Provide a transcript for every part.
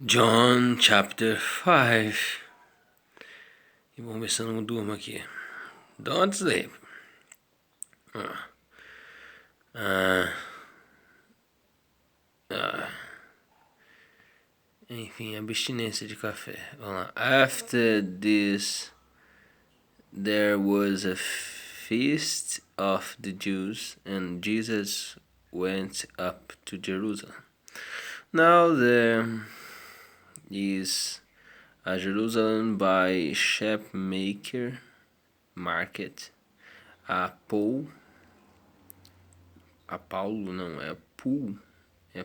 John chapter 5. E vamos ver se eu não durmo aqui. Don't sleep. Enfim, abstinência de café. Vamos lá. After this, there was a feast of the Jews, and Jesus went up to Jerusalem. Now there is a Jerusalem by Sheepmaker Market, a Paulo não, é Pool, né?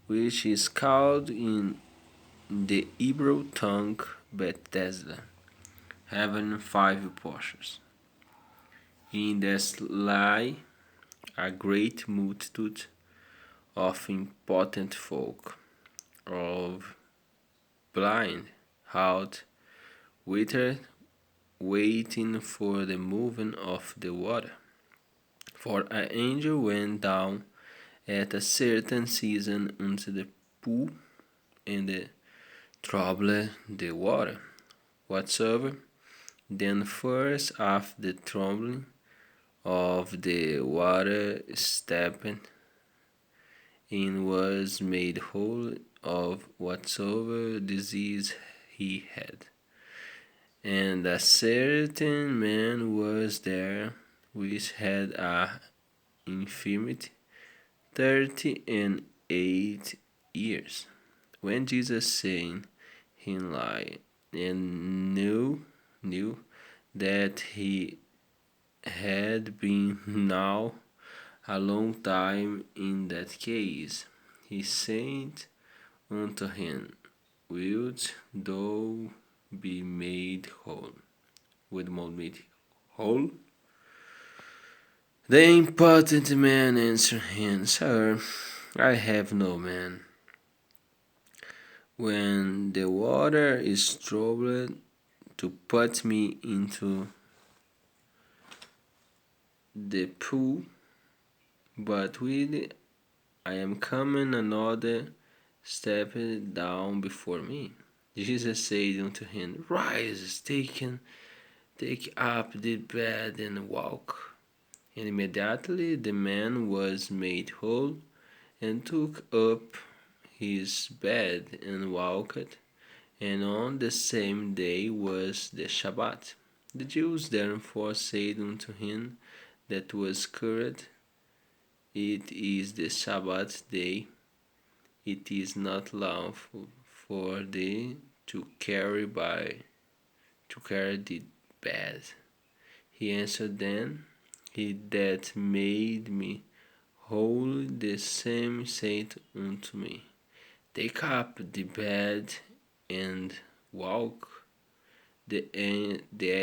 Which is called in the Hebrew tongue Bethesda, having 5 portions. In this lie a great multitude of impotent folk, of blind, halt, withered, waiting for the moving of the water. For an angel went down at a certain season into the pool, and troubled the water whatsoever. Then first after the troubling of the water stepped in, was made whole of whatsoever disease he had. And a certain man was there which had a infirmity 38 years. When Jesus saying him lie, and knew that he had been now a long time in that case, he said unto him, Wilt thou be made whole? The impotent man answered him, Sir, I have no man, when the water is troubled, to put me into the pool, but when I am coming, another stepped down before me. Jesus said unto him, Rise, take up the bed and walk. And immediately the man was made whole, and took up his bed and walked. And on the same day was the Shabbat. The Jews therefore said unto him that was cured, It is the Sabbath day, it is not lawful for thee to carry the bed. He answered them, He that made me whole, the same said unto me, Take up the bed and walk. They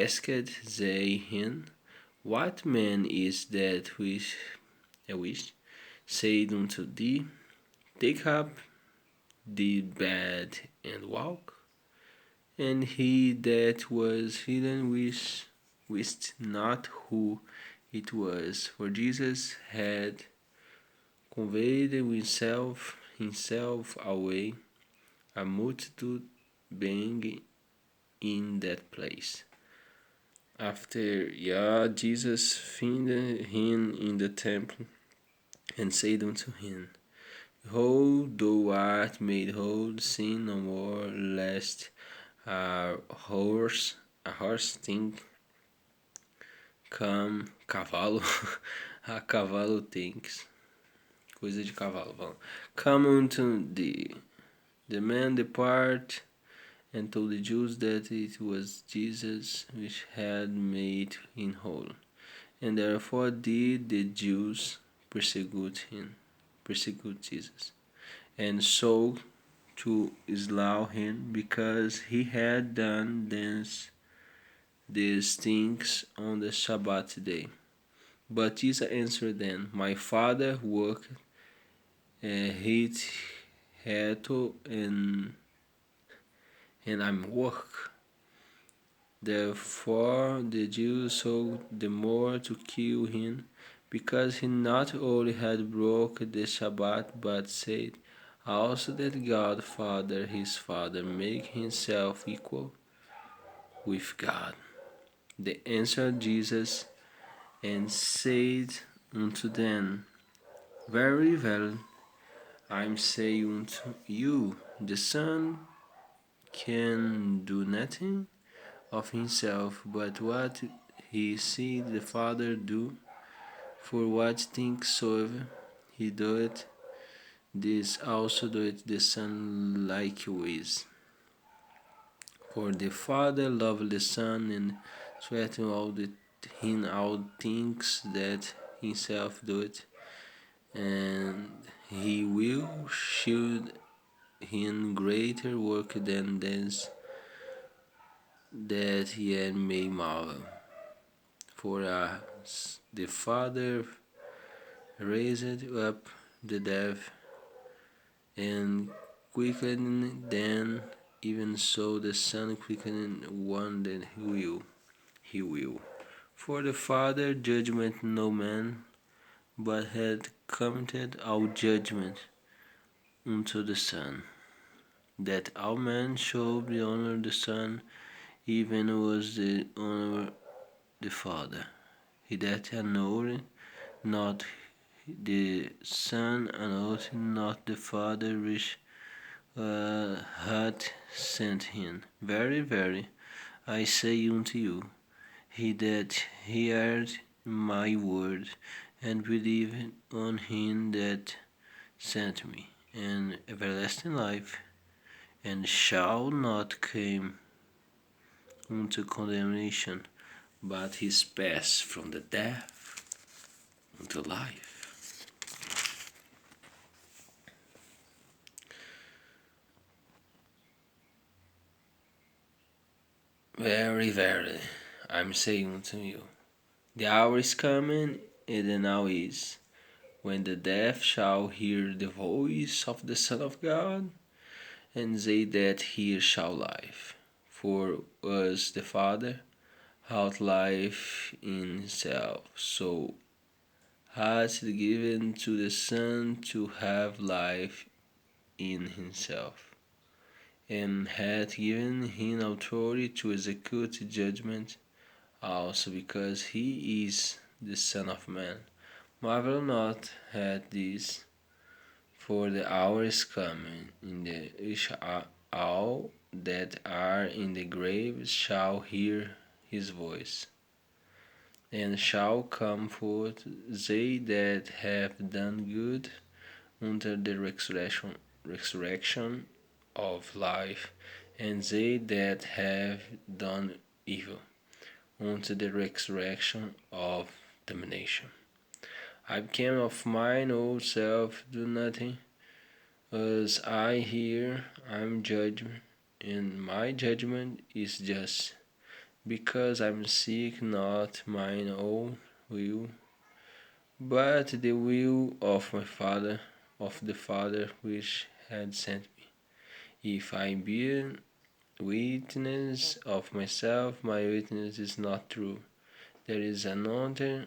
asked they him, What man is that which said unto thee, Take up the bed and walk? And he that was hidden wist not who it was, for Jesus had conveyed himself away, a multitude being in that place. After Jesus found him in the temple, and said unto him, Behold, thou art made whole, sin no more, lest a horse thing come, cavalo, a cavalo things, coisa de cavalo, vamos. Come unto thee. The man depart and told the Jews that it was Jesus which had made him whole. And therefore did the Jews persecute Jesus, and sought to slay him, because he had done these things on the Sabbath day. But Jesus answered them, My Father worketh hitherto, and I work. Therefore the Jews sought the more to kill him, because he not only had broken the Sabbath, but said Also that God Father, his Father, make himself equal with God. They answered Jesus and said unto them, Very well, I say unto you, the Son can do nothing of himself, but what he seeth the Father do. For what things soever he doeth, this also doeth the Son likewise. For the Father loveth the Son, and sweateth him all things that himself doeth, and he will shew him greater work than this, that ye may marvel. For as the Father raised up the dead and quickened them, even so the Son quickened one that he will. For the Father judgment no man, but hath committed all judgment unto the Son, that all men should be honor the Son, even as the honor the Father. He that honoureth not the Son honoureth not the Father which hath sent him. Very, very, I say unto you, he that heareth my word, and believeth on him that sent me, and everlasting life, and shall not come unto condemnation, but is passed from the death unto life. Very, very, I'm saying unto you, the hour is coming, and the now is, when the deaf shall hear the voice of the Son of God, and they that hear shall live. For as the Father hath life in himself, so hath he given to the Son to have life in himself, and hath given him authority to execute judgment, also because he is the Son of Man. Marvel not at this, for the hour is coming, in the which all that are in the grave shall hear his voice, and shall come forth, they that have done good, unto the resurrection of life, and they that have done evil, unto the resurrection of damnation. I came of mine own self, do nothing. As I hear, I am judged, and my judgment is just, because I seek not mine own will, but the will of my Father, of the Father which had sent me. If I bear witness of myself, my witness is not true. There is another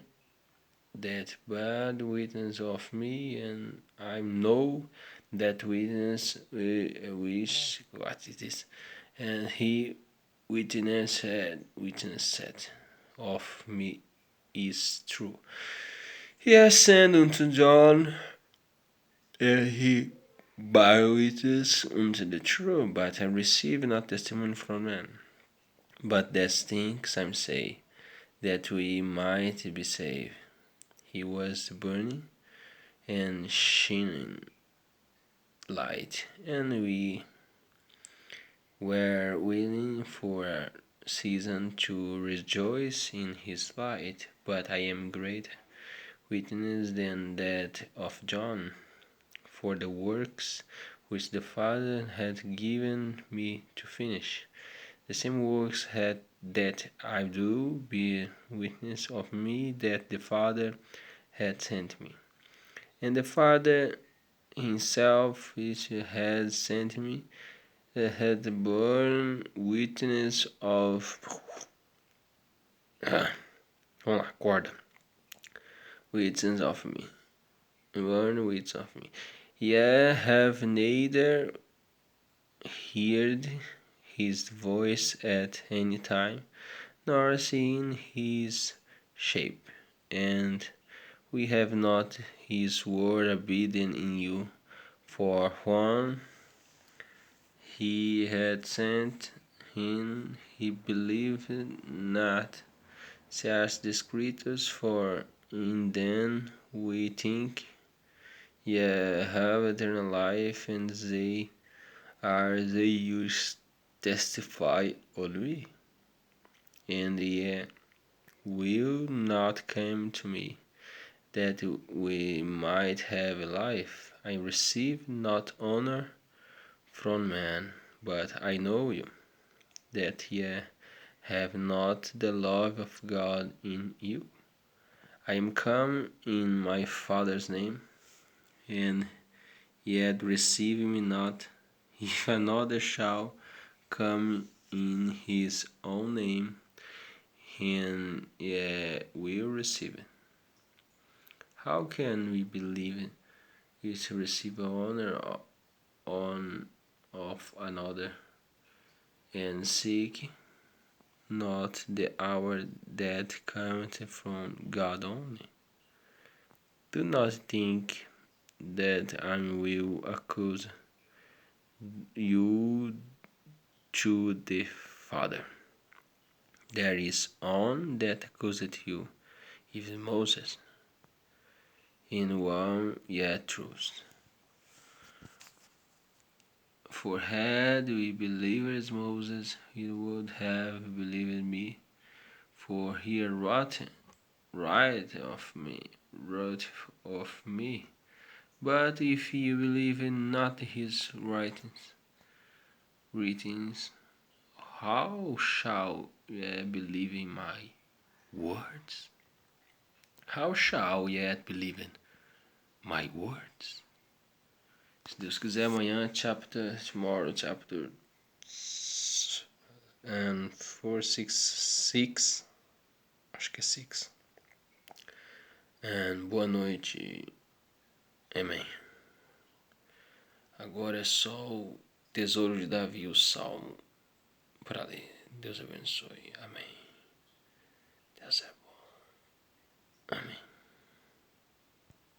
that bad witness of me, and I know that witness which what it is, and he witnessed of me is true. He ascended unto John, and he bare witness unto the truth, but I receive not testimony from men. But these things I say, that we might be saved. He was burning and shining light, and we were waiting for a season to rejoice in his light. But I am great witness than that of John, for the works which the Father had given me to finish, the same works that I do bear witness of me that the Father had sent me. And the Father himself, which had sent me, had borne witness of. Vamos lá, acorda. Witness of me. Born witness of me. Ye have neither heard his voice at any time, nor seen his shape, and we have not his word abidden in you, for when he had sent him, he believed not, says the Scriptures, for in them we think ye have eternal life, and they are they which testify of me, and ye will not come to me, that we might have life. I receive not honor from man, but I know you, that ye have not the love of God in you. I am come in my Father's name, and yet receive me not. If another shall come in his own name, and ye will receive it. How can we believe it? Is receive honor on of another, and seek not the hour that cometh from God only. Do not think that I will accuse you to the Father. There is one that accuseth you, even Moses, in one yet truth. For had we believed Moses, he would have believed me, for he wrote of me. But if ye believe not his writings, how shall ye believe in my words? How shall ye believe in my words? Se Deus quiser, amanhã, tomorrow, chapter 466, acho que é 6. Boa noite, amém. Agora é só o Tesouro de Davi, o Salmo, para ler. Deus abençoe, amém. Deus é bom, amém.